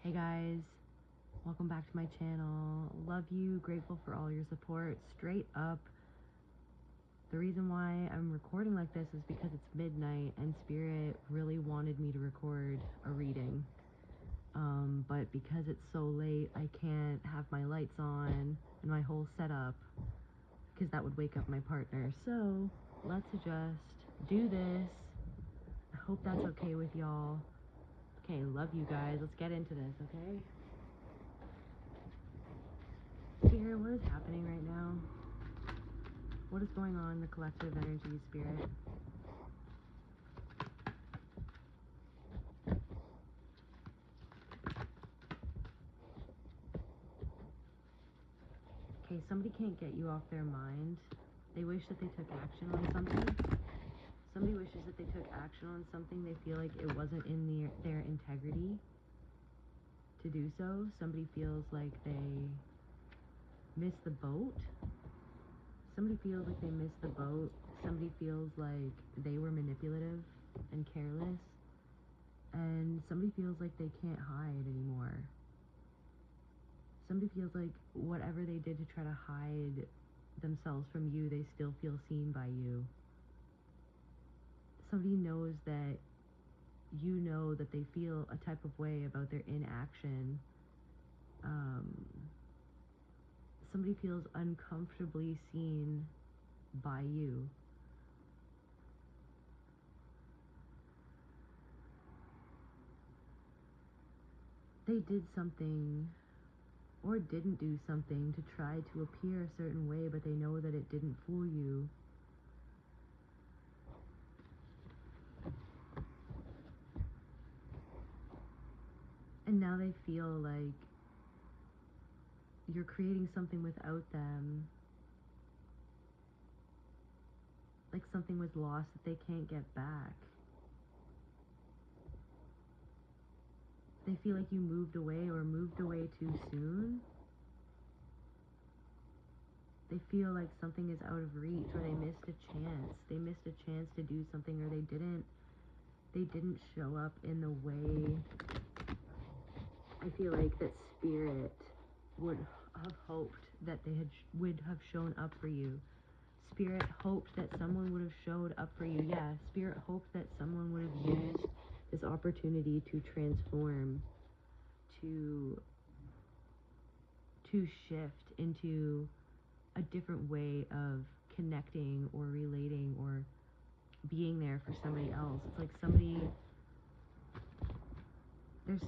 Hey guys, welcome back to my channel. Love you, grateful for all your support. Straight up, the reason why I'm recording like this is because it's midnight and Spirit really wanted me to record a reading. But because it's so late, I can't have my lights on and my whole setup because that would wake up my partner. So let's just do this. I hope that's okay with y'all. Okay, love you guys. Let's get into this, okay? Spirit, what is happening right now? What is going on in the collective energy, Spirit? Okay, somebody can't get you off their mind. They wish that they took action on something. Somebody wishes that they took action on something. They feel like it wasn't in their integrity to do so. Somebody feels like they missed the boat. Somebody feels like they missed the boat. Somebody feels like they were manipulative and careless. And somebody feels like they can't hide anymore. Somebody feels like whatever they did to try to hide themselves from you, they still feel seen by you. Somebody knows that you know that they feel a type of way about their inaction. Somebody feels uncomfortably seen by you. They did something or didn't do something to try to appear a certain way, but they know that it didn't fool you. And now they feel like you're creating something without them, like something was lost that they can't get back. They feel like you moved away or moved away too soon. They feel like something is out of reach, or they missed a chance. They missed a chance to do something, or they didn't show up in the way I feel like that Spirit would have hoped that they would have shown up for you. Spirit hoped that someone would have showed up for you. Yeah, Spirit hoped that someone would have used this opportunity to transform, to shift into a different way of connecting or relating or being there for somebody else. It's like there's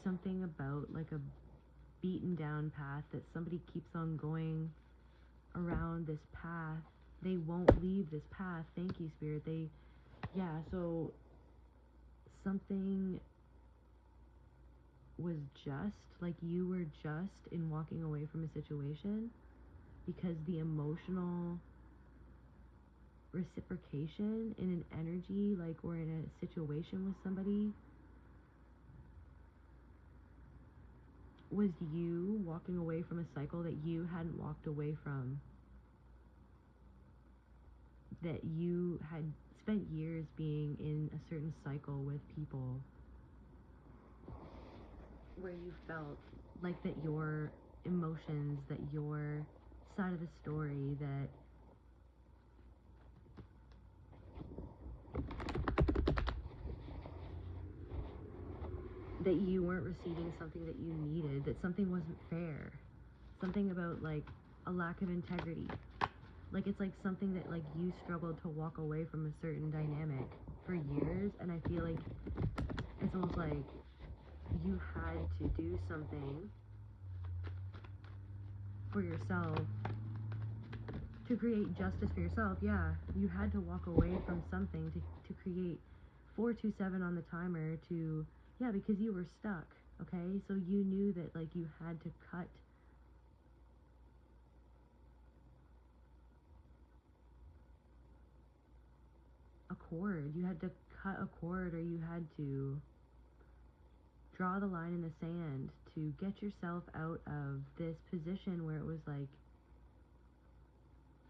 something about like a beaten down path that somebody keeps on going around this path. They won't leave this path. Thank you, Spirit. So something was just like you were just in walking away from a situation, because the emotional reciprocation in an energy, like, or in a situation with somebody, was you walking away from a cycle that you hadn't walked away from, that you had spent years being in a certain cycle with people where you felt like that your emotions, that your side of the story, that you weren't receiving something that you needed, that something wasn't fair, something about like a lack of integrity. Like it's like something that like you struggled to walk away from a certain dynamic for years, and I feel like it's almost like you had to do something for yourself to create justice for yourself. Yeah, you had to walk away from something to create 427 on the timer to, yeah, because you were stuck. Okay, so you knew that like you had to cut a cord. You had to cut a cord, or you had to draw the line in the sand to get yourself out of this position where it was like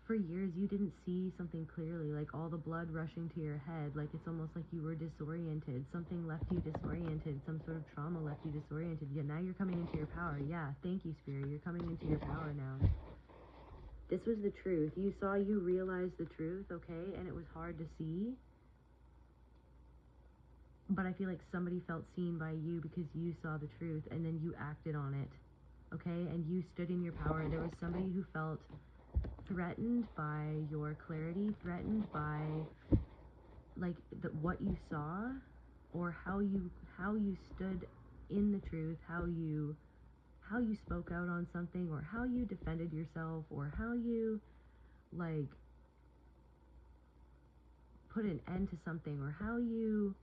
for years you didn't see something clearly, like all the blood rushing to your head, like it's almost like you were disoriented, something left you disoriented, some sort of trauma left you disoriented. Yeah, now you're coming into your power. Yeah, thank you, Spirit, you're coming into your power now. This was the truth. You saw, you realized the truth, okay, and it was hard to see, but I feel like somebody felt seen by you because you saw the truth and then you acted on it, okay, and you stood in your power. There was somebody who felt threatened by your clarity, threatened by like what you saw, or how you stood in the truth, how you spoke out on something, or how you defended yourself, or how you like put an end to something, or how you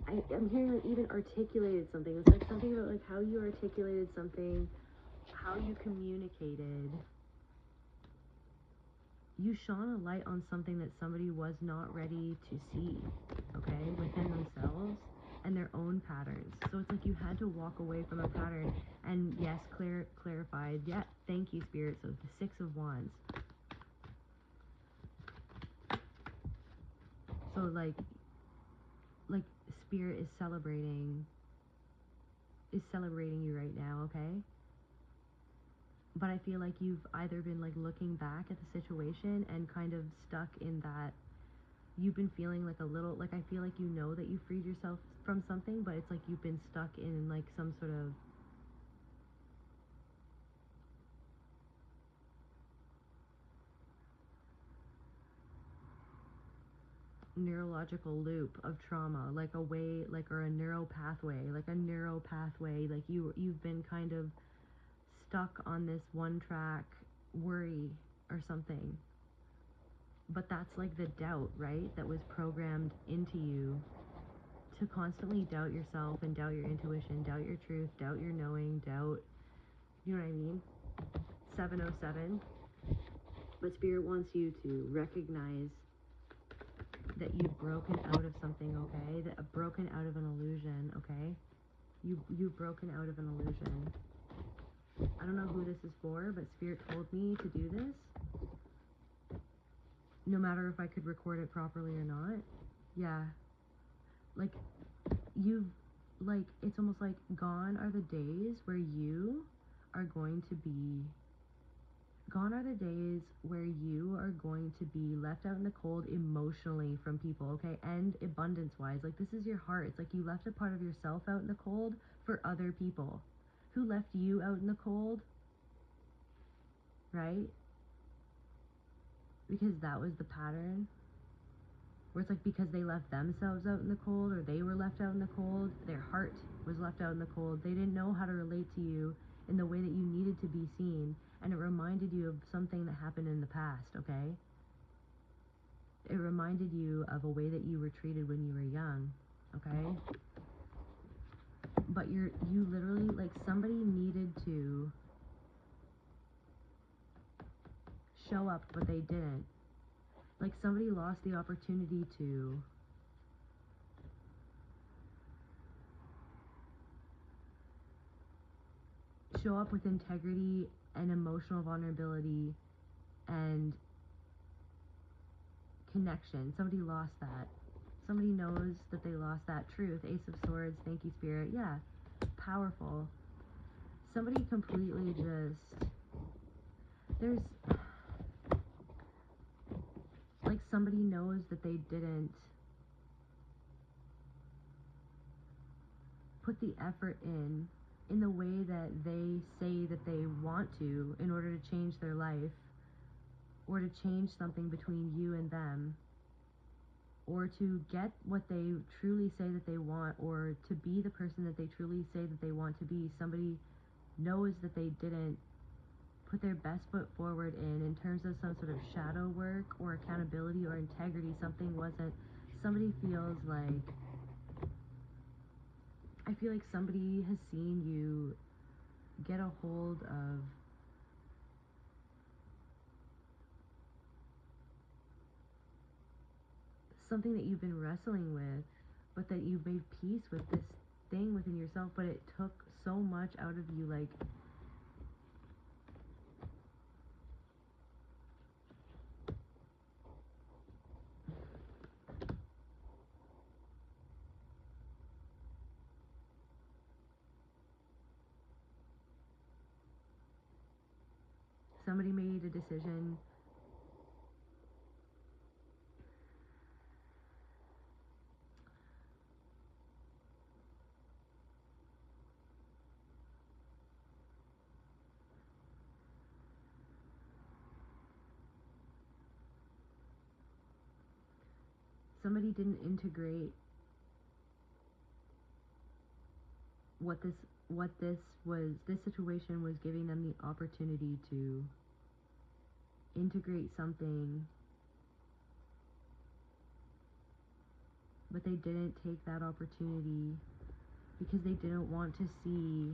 I'm hearing like even articulated something. It's like something about like how you articulated something, how you communicated. You shone a light on something that somebody was not ready to see, okay, within themselves and their own patterns. So it's like you had to walk away from a pattern. And yes, clarified. Yeah, thank you, Spirit. So the 6 of Wands. So like Spirit is celebrating you right now, okay? But I feel like you've either been like looking back at the situation and kind of stuck in that you've been feeling like a little, like I feel like you know that you freed yourself from something, but it's like you've been stuck in like some sort of neurological loop of trauma, like a way, like, or a neural pathway, like you've been kind of stuck on this one track worry or something. But that's like the doubt, right, that was programmed into you to constantly doubt yourself and doubt your intuition, doubt your truth, doubt your knowing, doubt, you know what I mean? 707. But Spirit wants you to recognize that you've broken out of something, okay? That broken out of an illusion, okay? You've broken out of an illusion. I don't know who this is for, but Spirit told me to do this, no matter if I could record it properly or not. Yeah. Like, you've, like, it's almost like gone are the days where you are going to be Gone are the days where you are going to be left out in the cold emotionally from people, okay? And abundance-wise. Like, this is your heart. It's like you left a part of yourself out in the cold for other people. Who left you out in the cold? Right? Because that was the pattern. Where it's like because they left themselves out in the cold, or they were left out in the cold, their heart was left out in the cold. They didn't know how to relate to you in the way that you needed to be seen. And it reminded you of something that happened in the past, okay? It reminded you of a way that you were treated when you were young, okay? But you literally, like, somebody needed to show up, but they didn't. Like, somebody lost the opportunity to show up with integrity and emotional vulnerability and connection. Somebody lost that. Somebody knows that they lost that truth. Ace of Swords, thank you, Spirit. Yeah, powerful. Somebody completely just, there's, like, somebody knows that they didn't put the effort in the way that they say that they want to in order to change their life, or to change something between you and them, or to get what they truly say that they want, or to be the person that they truly say that they want to be. Somebody knows that they didn't put their best foot forward in terms of some sort of shadow work or accountability or integrity. Something wasn't, somebody feels like, I feel like somebody has seen you get a hold of something that you've been wrestling with, but that you've made peace with this thing within yourself, but it took so much out of you. Like, somebody made a decision somebody didn't integrate what this this situation was giving them the opportunity to integrate something, but they didn't take that opportunity because they didn't want to see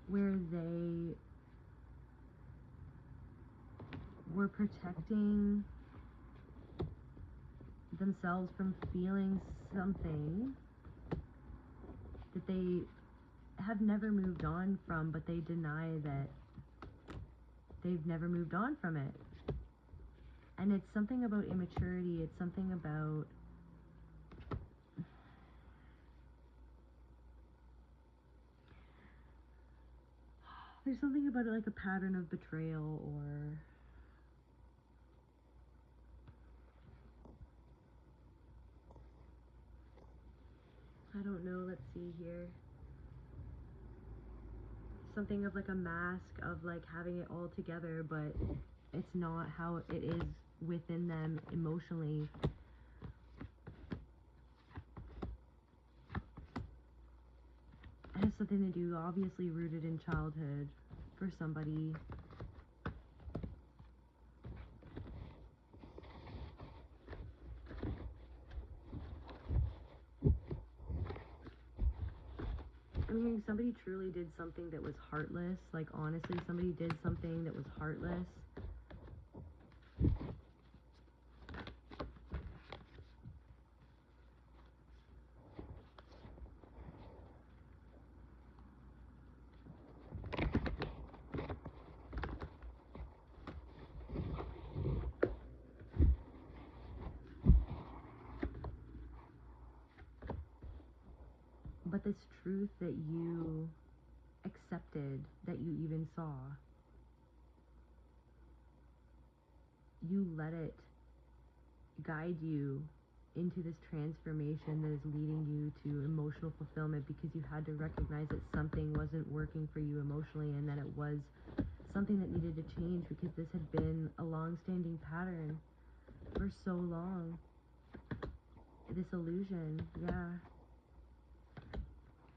where they were protecting themselves from feeling something that they have never moved on from, but they deny that they've never moved on from it. And it's something about immaturity, it's something about there's something about it, like a pattern of betrayal, or I don't know, let's see here. Something of like a mask of like having it all together, but it's not how it is within them emotionally. It has something to do, obviously rooted in childhood for somebody. I'm hearing somebody truly did something that was heartless. Like, honestly, somebody did something that was heartless. But this truth that you accepted, that you even saw, you let it guide you into this transformation that is leading you to emotional fulfillment, because you had to recognize that something wasn't working for you emotionally, and that it was something that needed to change, because this had been a long-standing pattern for so long. This illusion, yeah.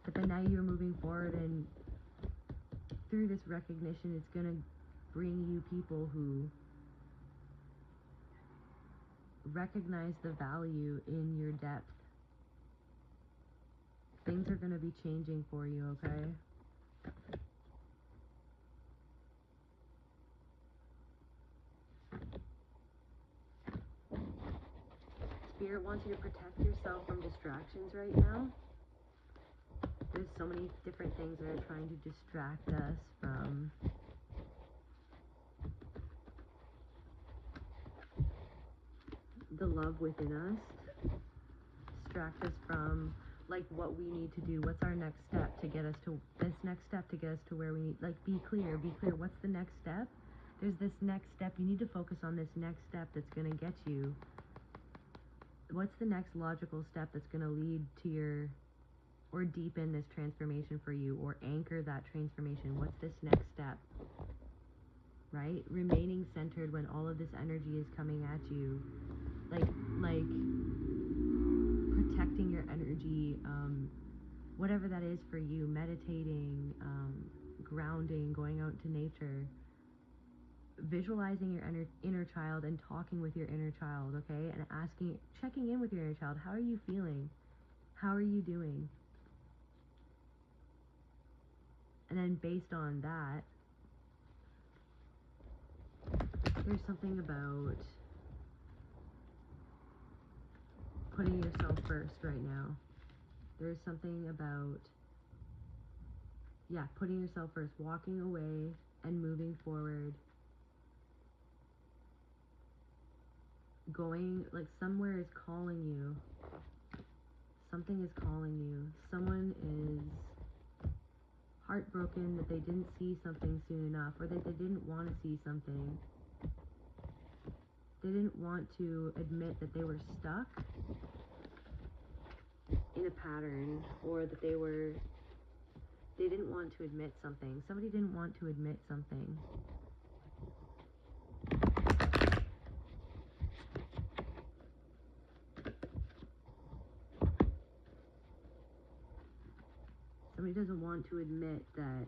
But then now you're moving forward, and through this recognition, it's going to bring you people who recognize the value in your depth. Things are going to be changing for you, okay? Spirit wants you to protect yourself from distractions right now. There's so many different things that are trying to distract us from the love within us, distract us from like what we need to do. What's our next step to get us to this next step to get us to where we need, like, be clear. What's the next step? There's this next step. You need to focus on this next step that's going to get you. What's the next logical step that's going to lead to your, or deepen this transformation for you, or anchor that transformation? What's this next step? Right? Remaining centered when all of this energy is coming at you. Like protecting your energy, whatever that is for you, meditating, grounding, going out into nature, visualizing your inner child and talking with your inner child, okay? And checking in with your inner child. How are you feeling? How are you doing? And then based on that, there's something about putting yourself first right now. There's something about, yeah, putting yourself first, walking away and moving forward. Going, like, somewhere is calling you. Something is calling you. Someone is heartbroken that they didn't see something soon enough, or that they didn't want to see something. They didn't want to admit that they were stuck in a pattern, or that they didn't want to admit something. Somebody didn't want to admit something. Somebody doesn't want to admit that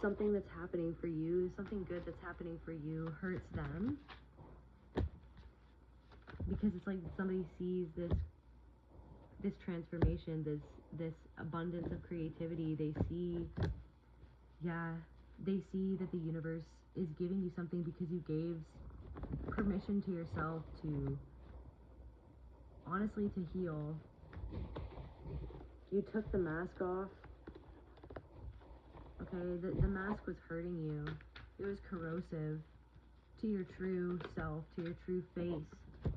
something that's happening for you, something good that's happening for you, hurts them. Because it's like somebody sees this transformation, this abundance of creativity. They see that the universe is giving you something because you gave permission to yourself to, honestly, to heal. You took the mask off. Okay, the mask was hurting you. It was corrosive to your true self, to your true face.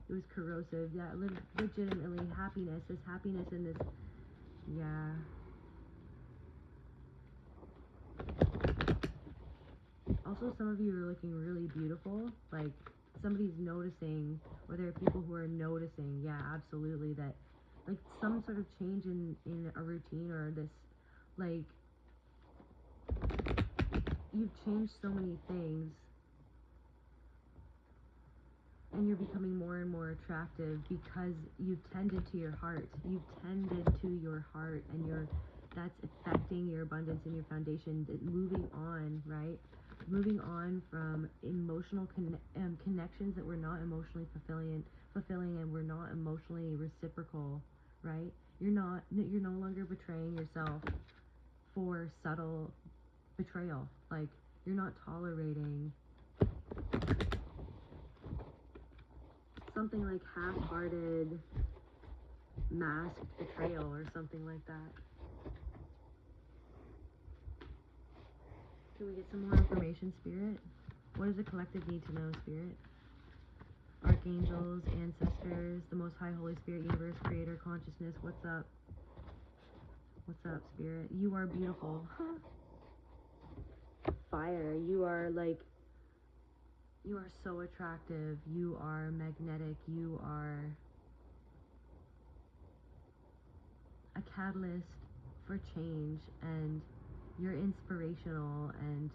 It was corrosive. Yeah, legitimately happiness. This happiness in this, yeah. Also, some of you are looking really beautiful. Like, somebody's noticing, or there are people who are noticing, yeah, absolutely, that, like, some sort of change in a routine, or this, like, you've changed so many things, and you're becoming more and more attractive because you've tended to your heart. You've tended to your heart, and that's affecting your abundance and your foundation. Moving on, right? Moving on from emotional connections that were not emotionally fulfilling, and were not emotionally reciprocal, right? You're no longer betraying yourself for subtle betrayal. Like, you're not tolerating something like half-hearted, masked betrayal or something like that. Can we get some more information, Spirit? What does the collective need to know, Spirit? Archangels, ancestors, the Most High Holy Spirit, Universe, Creator, Consciousness, what's up? What's up, Spirit? You are beautiful. Fire, you are so attractive. You are magnetic. You are a catalyst for change, and you're inspirational, and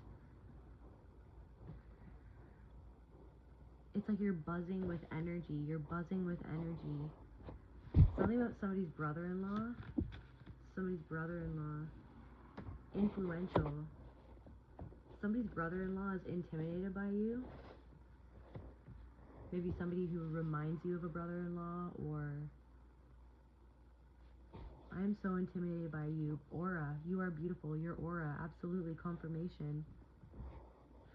it's like you're buzzing with energy. You're buzzing with energy. Something about somebody's brother-in-law. Influential. Somebody's brother-in-law is intimidated by you. Maybe somebody who reminds you of a brother-in-law, or I am so intimidated by you. Aura, you are beautiful. Your aura, absolutely, confirmation.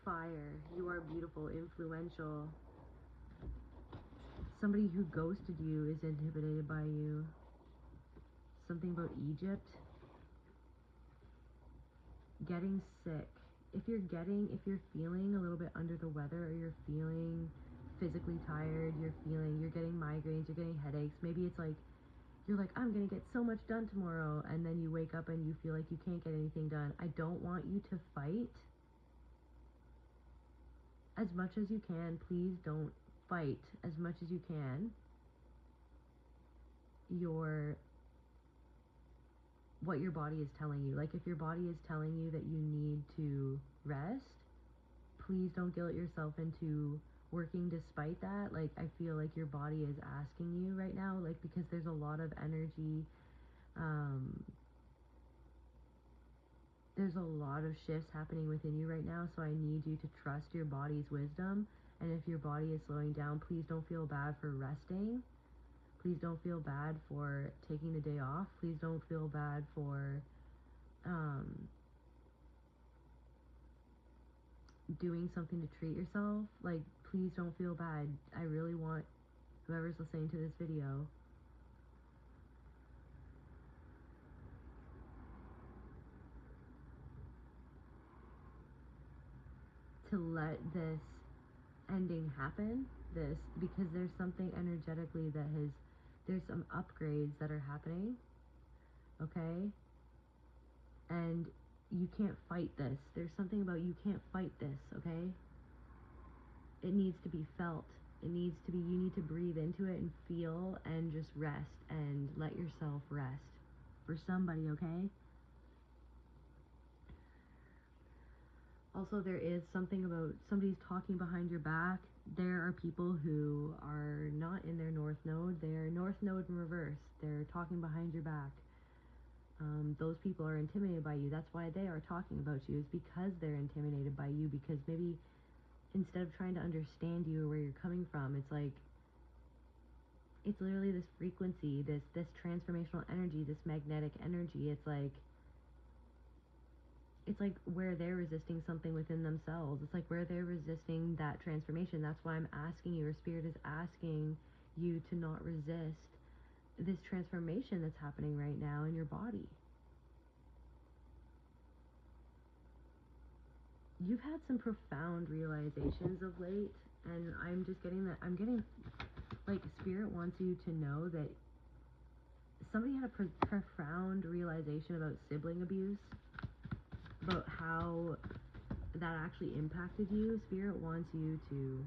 Fire, you are beautiful, influential. Somebody who ghosted you is intimidated by you. Something about Egypt. Getting sick. If you're feeling a little bit under the weather, or you're feeling physically tired, you're getting migraines, you're getting headaches, maybe it's like, you're like, I'm gonna get so much done tomorrow, and then you wake up and you feel like you can't get anything done. I don't want you to fight. As much as you can, please don't fight as much as you can what your body is telling you. Like, if your body is telling you that you need to rest, please don't guilt yourself into working despite that. Like, I feel like your body is asking you right now, like, because there's a lot of energy, there's a lot of shifts happening within you right now, so I need you to trust your body's wisdom. And if your body is slowing down, please don't feel bad for resting. Please don't feel bad for taking the day off. Please don't feel bad for doing something to treat yourself. Like, please don't feel bad. I really want whoever's listening to this video to let this ending happen, because there's something energetically there's some upgrades that are happening, okay? And you can't fight this. There's something about you can't fight this, okay? It needs to be felt. It needs to be, you need to breathe into it and feel and just rest and let yourself rest for somebody, okay? Also, there is something about somebody's talking behind your back. There are people who are not in their north node. They're north node in reverse. They're talking behind your back. Those people are intimidated by you. That's why they are talking about you, is because they're intimidated by you, because maybe instead of trying to understand you or where you're coming from, it's like, it's literally this frequency, this transformational energy, this magnetic energy. It's like where they're resisting something within themselves. It's like where they're resisting that transformation. That's why I'm asking you, or Spirit is asking you to not resist this transformation that's happening right now in your body. You've had some profound realizations of late, and I'm just getting that, I'm getting, like, Spirit wants you to know that somebody had a profound realization about sibling abuse, about how that actually impacted you. Spirit wants you to,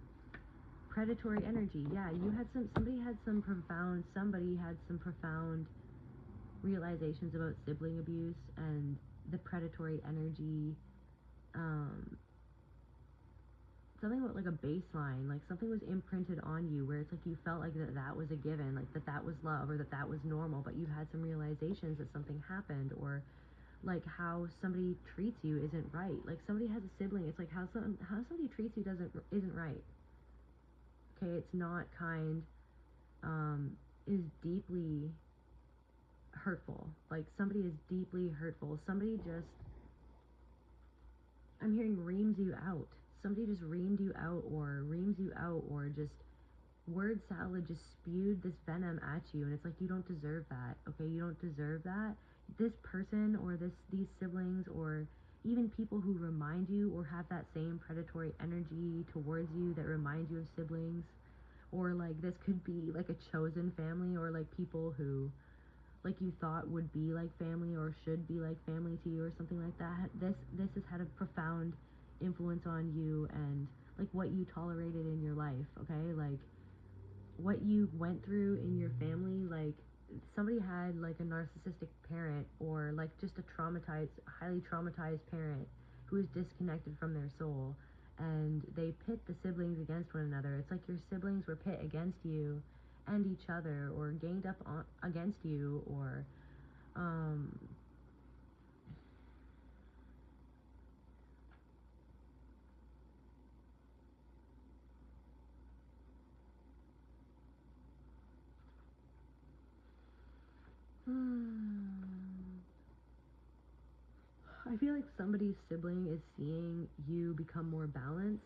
predatory energy, yeah, you had somebody had some profound realizations about sibling abuse and the predatory energy. Something about like a baseline, like something was imprinted on you where it's like you felt like that was a given, like that was love, or that was normal, but you had some realizations that something happened, or like how somebody treats you isn't right. Like somebody has a sibling, it's like how somebody treats you isn't right. Okay, it's not kind, is deeply hurtful. Like somebody is deeply hurtful. Somebody just, I'm hearing, reams you out. Somebody just reamed you out, or just word salad, just spewed this venom at you, and it's like, you don't deserve that, okay? You don't deserve that. This person, or these siblings, or even people who remind you or have that same predatory energy towards you that remind you of siblings, or like this could be like a chosen family, or like people who like you thought would be like family or should be like family to you, or something like that. This has had a profound influence on you, and like what you tolerated in your life, okay? Like what you went through in your family. Like somebody had like a narcissistic parent, or like just a highly traumatized parent who is disconnected from their soul, and they pit the siblings against one another. It's like your siblings were pit against you and each other, or ganged up against you, or I feel like somebody's sibling is seeing you become more balanced.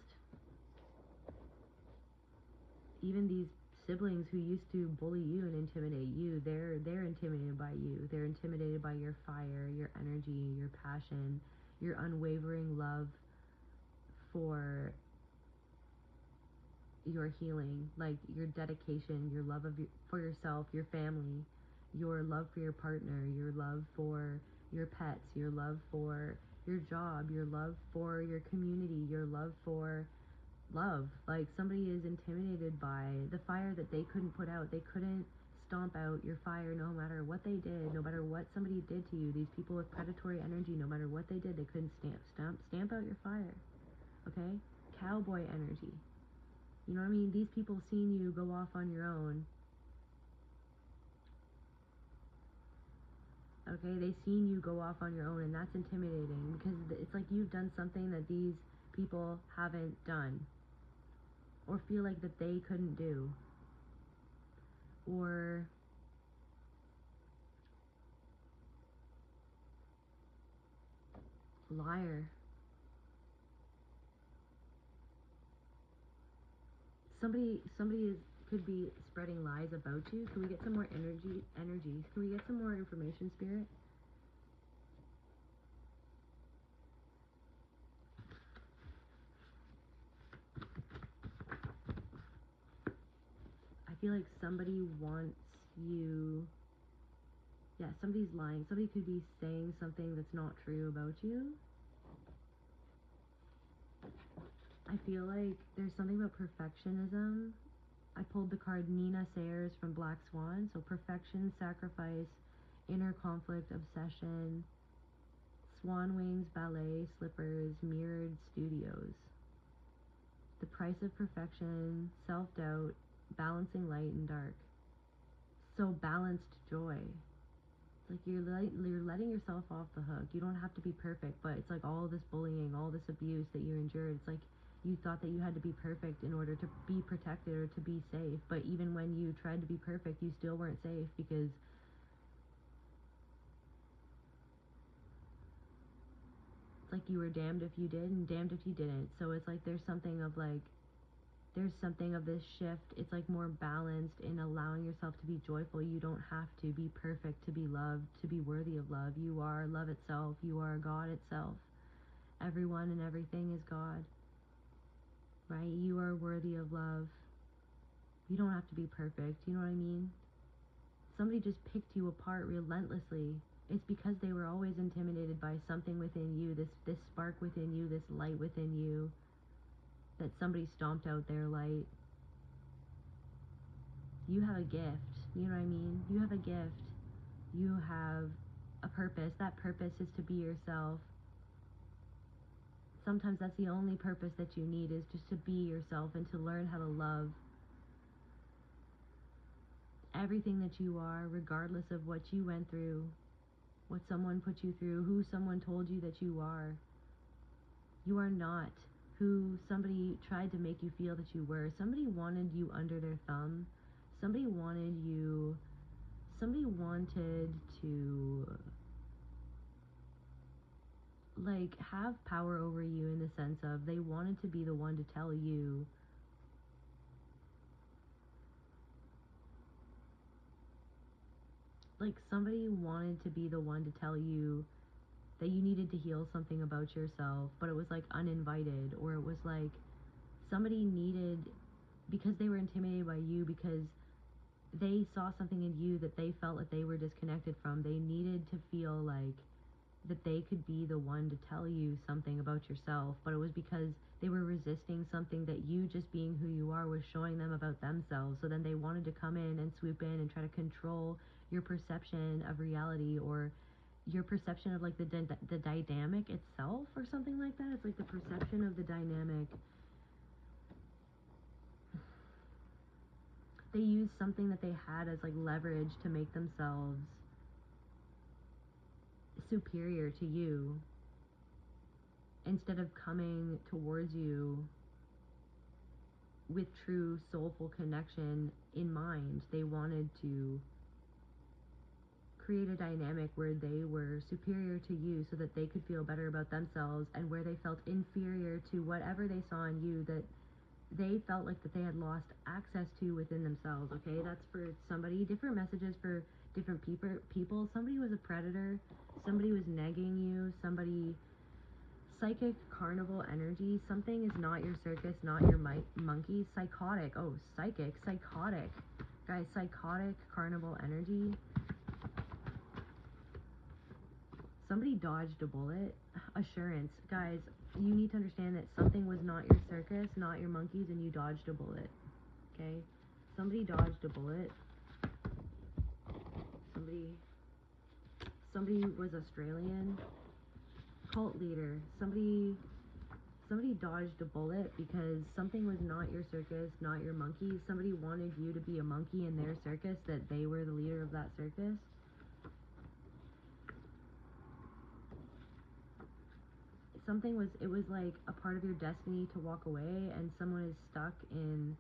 Even these siblings who used to bully you and intimidate you, they're intimidated by you. They're intimidated by your fire, your energy, your passion, your unwavering love for your healing, like your dedication, your love for yourself, your family, your love for your partner, your love for your pets, your love for your job, your love for your community, your love for love. Like somebody is intimidated by the fire that they couldn't put out. They couldn't stomp out your fire no matter what they did, no matter what somebody did to you. These people with predatory energy, no matter what they did, they couldn't stamp out your fire. Okay? Cowboy energy. You know what I mean? These people seen you go off on your own. Okay? They seen you go off on your own, and that's intimidating, because it's like you've done something that these people haven't done, or feel like that they couldn't do, or liar. Somebody could be spreading lies about you. Can we get some more energies? Can we get some more information, Spirit? I feel like somebody wants you Yeah, somebody's lying. Somebody could be saying something that's not true about you. I feel like there's something about perfectionism. I pulled the card Nina Sayers from Black Swan. So perfection, sacrifice, inner conflict, obsession, swan wings, ballet, slippers, mirrored studios. The price of perfection, self-doubt, balancing light and dark. So balanced joy. It's like you're letting yourself off the hook. You don't have to be perfect, but it's like all this bullying, all this abuse that you endured. It's like you thought that you had to be perfect in order to be protected or to be safe. But even when you tried to be perfect, you still weren't safe because it's like you were damned if you did and damned if you didn't. So it's like there's something of this shift. It's like more balanced in allowing yourself to be joyful. You don't have to be perfect to be loved, to be worthy of love. You are love itself. You are God itself. Everyone and everything is God, right? You are worthy of love. You don't have to be perfect. You know what I mean? Somebody just picked you apart relentlessly. It's because they were always intimidated by something within you, this spark within you, this light within you, that somebody stomped out their light. You have a gift. You know what I mean? You have a gift. You have a purpose. That purpose is to be yourself. Sometimes that's the only purpose that you need, is just to be yourself and to learn how to love everything that you are, regardless of what you went through, what someone put you through, who someone told you that you are. You are not who somebody tried to make you feel that you were. Somebody wanted you under their thumb. Somebody wanted to like have power over you, in the sense of they wanted to be the one to tell you like somebody wanted to be the one to tell you that you needed to heal something about yourself, but it was like uninvited, or it was like somebody needed, because they were intimidated by you, because they saw something in you that they felt that they were disconnected from. They needed to feel like that they could be the one to tell you something about yourself, but it was because they were resisting something that you, just being who you are, was showing them about themselves. So then they wanted to come in and swoop in and try to control your perception of reality, or your perception of like the dynamic itself, or something like that. It's like the perception of the dynamic. They used something that they had as like leverage to make themselves superior to you, instead of coming towards you with true soulful connection in mind. They wanted to create a dynamic where they were superior to you so that they could feel better about themselves, and where they felt inferior to whatever they saw in you that they felt like that they had lost access to within themselves. Okay, that's for somebody. Different messages for different people. Somebody was a predator. Somebody was negging you. Somebody psychic carnival energy. Something is not your circus, not your monkey. Psychotic. Oh, psychotic. Guys, psychotic carnival energy. Somebody dodged a bullet. Assurance. Guys, you need to understand that something was not your circus, not your monkeys, and you dodged a bullet. Okay? Somebody dodged a bullet. Somebody was Australian. Cult leader. Somebody dodged a bullet because something was not your circus, not your monkeys. Somebody wanted you to be a monkey in their circus, that they were the leader of that circus. It was like a part of your destiny to walk away, and someone is stuck in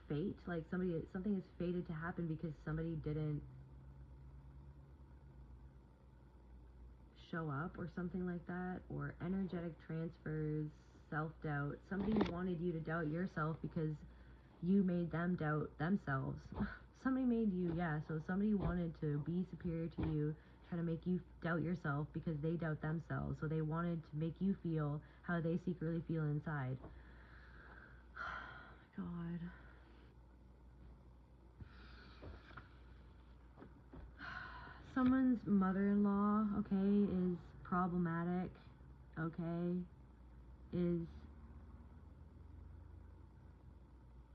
fate. Like something is fated to happen because somebody didn't show up, or something like that. Or energetic transfers, self-doubt. Somebody wanted you to doubt yourself because you made them doubt themselves. Somebody made you, yeah, so somebody wanted to be superior to you, try to make you doubt yourself because they doubt themselves. So they wanted to make you feel how they secretly feel inside. Oh my God. someone's mother-in-law, okay, is problematic, okay, is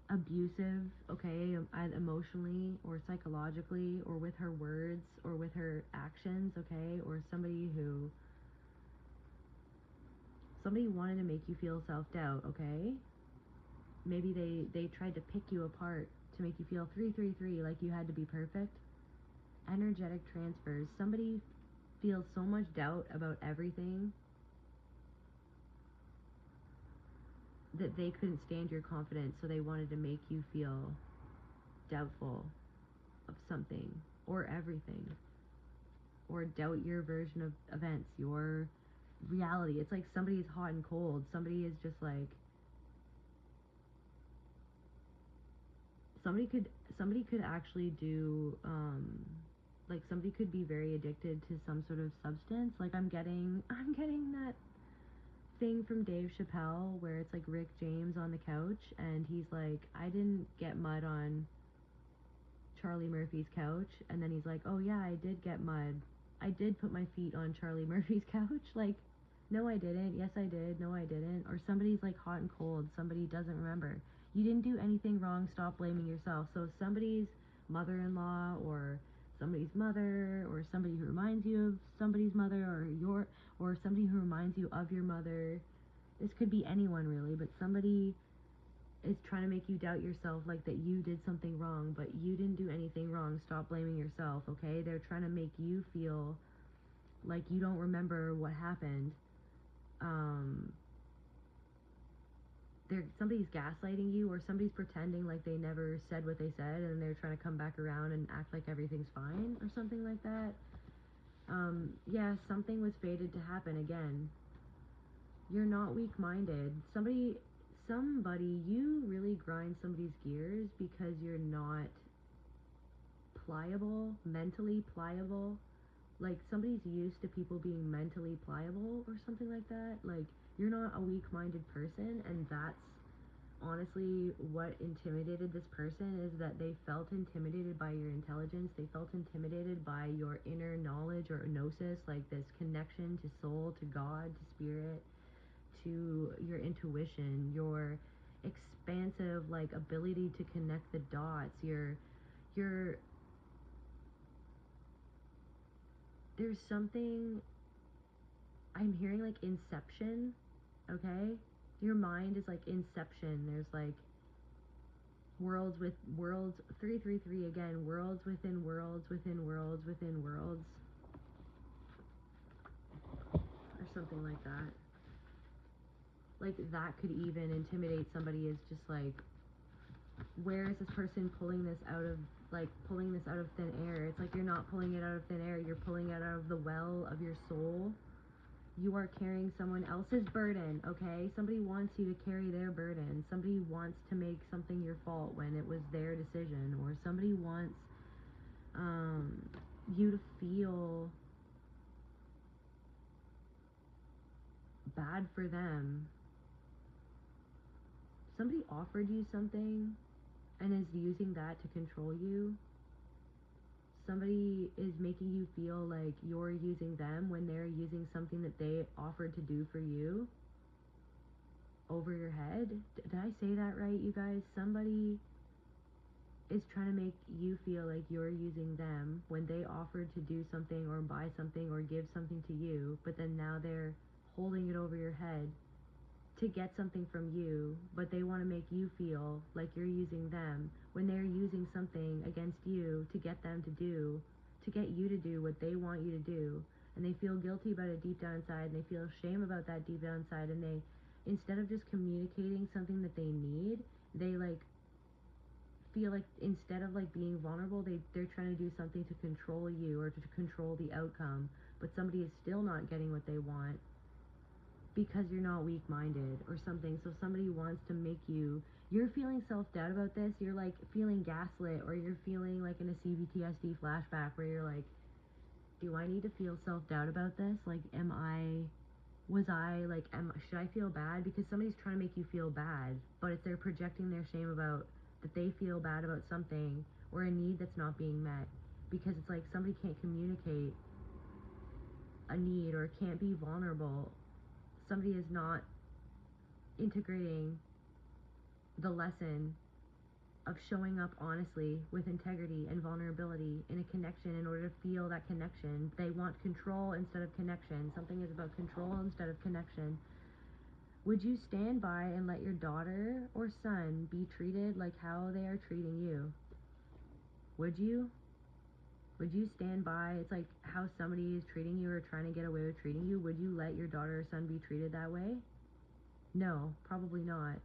abusive, okay, emotionally or psychologically or with her words or with her actions, okay, or somebody wanted to make you feel self-doubt, okay? Maybe they tried to pick you apart to make you feel 333 like you had to be perfect. Energetic transfers. Somebody feels so much doubt about everything that they couldn't stand your confidence, so they wanted to make you feel doubtful of something or everything, or doubt your version of events, your reality. It's like somebody is hot and cold. Somebody is just like, somebody could actually do like somebody could be very addicted to some sort of substance. Like I'm getting that thing from Dave Chappelle where it's like Rick James on the couch and he's like, I didn't get mud on Charlie Murphy's couch, and then he's like, oh yeah, I did get mud. I did put my feet on Charlie Murphy's couch. Like, no I didn't. Yes I did. No I didn't. Or somebody's like hot and cold. Somebody doesn't remember. You didn't do anything wrong. Stop blaming yourself. So somebody's mother-in-law or somebody's mother or somebody who reminds you of somebody's mother or somebody who reminds you of your mother. This could be anyone really, but somebody is trying to make you doubt yourself, like that you did something wrong, but you didn't do anything wrong. Stop blaming yourself, okay? They're trying to make you feel like you don't remember what happened. Somebody's gaslighting you, or somebody's pretending like they never said what they said, and they're trying to come back around and act like everything's fine, or something like that. Yeah, something was fated to happen again. You're not weak-minded. Somebody, you really grind somebody's gears because you're not pliable, mentally pliable. Like somebody's used to people being mentally pliable or something like that. Like you're not a weak-minded person, and that's honestly what intimidated this person, is that they felt intimidated by your intelligence. They felt intimidated by your inner knowledge or gnosis, like this connection to soul, to God, to spirit, to your intuition, your expansive like ability to connect the dots, your there's something I'm hearing like inception, okay? Your mind is like inception. There's like worlds with worlds, 333 again, worlds within worlds within worlds within worlds, or something like that. Like that could even intimidate somebody, is just like, where is this person pulling this out of, like pulling this out of thin air? It's like you're not pulling it out of thin air, you're pulling it out of the well of your soul. You are carrying someone else's burden, okay? Somebody wants you to carry their burden. Somebody wants to make something your fault when it was their decision, or somebody wants you to feel bad for them. Somebody offered you something and is using that to control you. Somebody is making you feel like you're using them when they're using something that they offered to do for you over your head. Did I say that right, you guys? Somebody is trying to make you feel like you're using them when they offered to do something or buy something or give something to you, but then now they're holding it over your head to get something from you, but they want to make you feel like you're using them when they're using something against you to get them to get you to do what they want you to do. And they feel guilty about it deep down inside, and they feel shame about that deep down inside, and they, instead of just communicating something that they need, they like feel like instead of like being vulnerable, they're trying to do something to control you or to control the outcome, but somebody is still not getting what they want because you're not weak-minded or something. So somebody wants to make you're feeling self-doubt about this, you're like feeling gaslit, or you're feeling like in a CVTSD flashback where you're like, do I need to feel self-doubt about this? Like, should I feel bad? Because somebody's trying to make you feel bad, but if they're projecting their shame about that they feel bad about something or a need that's not being met. because it's like somebody can't communicate a need or can't be vulnerable. Somebody is not integrating the lesson of showing up honestly with integrity and vulnerability in a connection in order to feel that connection. They want control instead of connection. Something is about control instead of connection. Would you stand by and let your daughter or son be treated like how they are treating you? Would you? Would you stand by? It's like how somebody is treating you or trying to get away with treating you. Would you let your daughter or son be treated that way? No, probably not.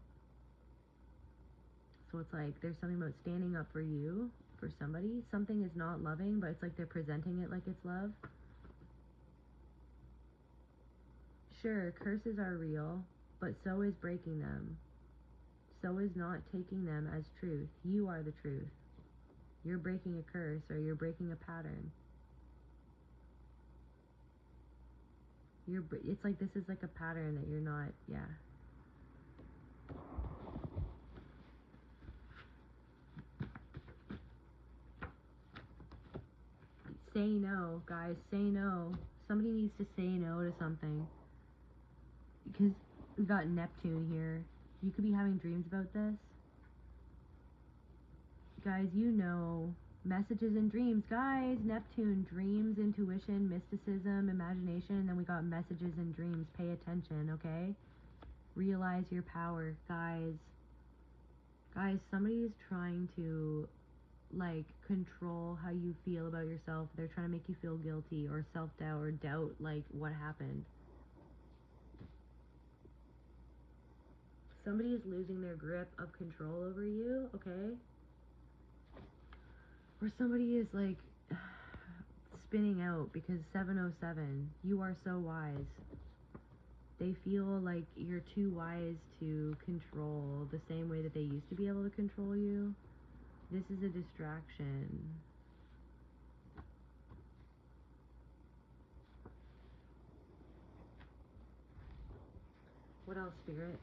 So it's like there's something about standing up for you, for somebody. Something is not loving, but it's like they're presenting it like it's love. Sure, curses are real, but so is breaking them. So is not taking them as truth. You are the truth. You're breaking a curse or you're breaking a pattern. It's like this is like a pattern that you're not, yeah. Say no, guys, say no. Somebody needs to say no to something. Because we got Neptune here. You could be having dreams about this. Guys, you know, messages and dreams. Guys, Neptune, dreams, intuition, mysticism, imagination, and then we got messages and dreams. Pay attention, okay? Realize your power, guys. Guys, somebody is trying to, like, control how you feel about yourself. They're trying to make you feel guilty or self-doubt or doubt, like, what happened. Somebody is losing their grip of control over you, okay? Or somebody is, like, spinning out because 707, you are so wise. They feel like you're too wise to control the same way that they used to be able to control you. This is a distraction. What else, Spirit?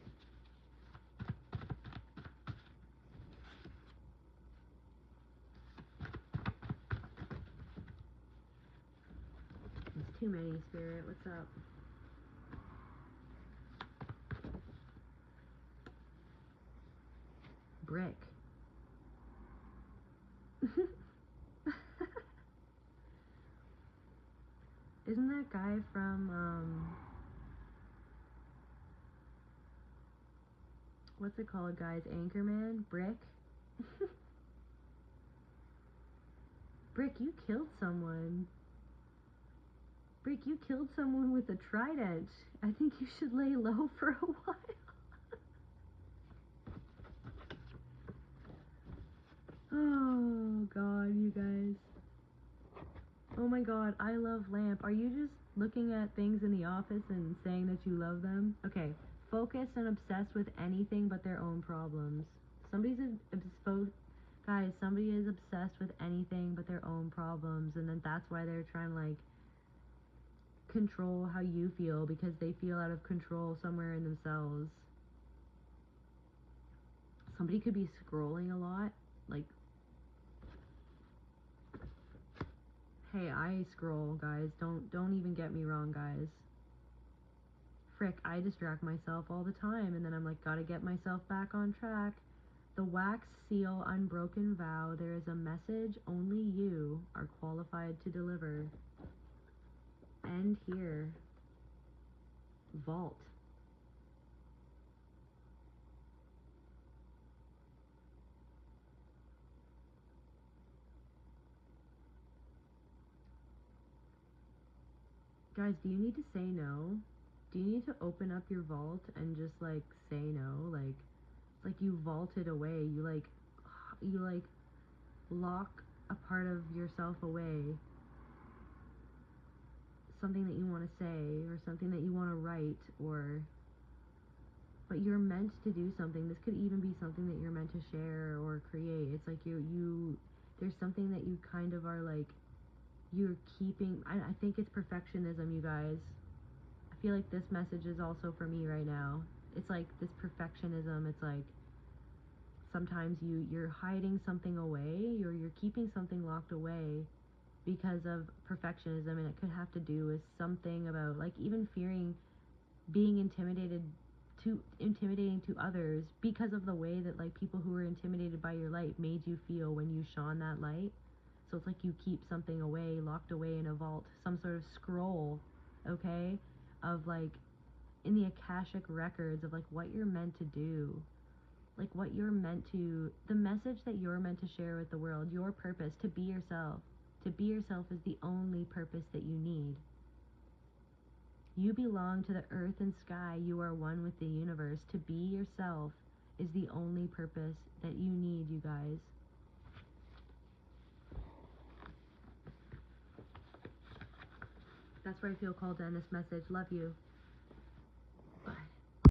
It's too many, Spirit. What's up? Brick. Isn't that guy from, what's it called, guys? Anchorman? Brick? Brick, you killed someone. Brick, you killed someone with a trident. I think you should lay low for a while. Oh, God, you guys. Oh my God, I love lamp. Are you just looking at things in the office and saying that you love them? Okay, focused and obsessed with anything but their own problems. Guys, somebody is obsessed with anything but their own problems, and then that's why they're trying to, like, control how you feel because they feel out of control somewhere in themselves. Somebody could be scrolling a lot, like, hey, I scroll, guys. Don't even get me wrong, guys. Frick, I distract myself all the time, and then I'm like, gotta get myself back on track. The wax seal, unbroken vow. There is a message only you are qualified to deliver. End here. Vault. Guys, do you need to say no? Do you need to open up your vault and just, like, say no? Like, it's like you vaulted away. You lock a part of yourself away. Something that you want to say or something that you want to write, or but you're meant to do something. This could even be something that you're meant to share or create. It's like there's something that you kind of are, like, you're keeping. I think it's perfectionism, you guys. I feel like this message is also for me right now. It's like this perfectionism. It's like sometimes you're hiding something away, you're keeping something locked away because of perfectionism, and it could have to do with something about like even fearing being intimidating to others because of the way that like people who were intimidated by your light made you feel when you shone that light. So it's like you keep something away, locked away in a vault, some sort of scroll, okay, of like in the Akashic records of like what you're meant to do, like what you're meant to, the message that you're meant to share with the world, your purpose, to be yourself. To be yourself is the only purpose that you need. You belong to the earth and sky. You are one with the universe. To be yourself is the only purpose that you need, you guys. That's where I feel called to end this message. Love you.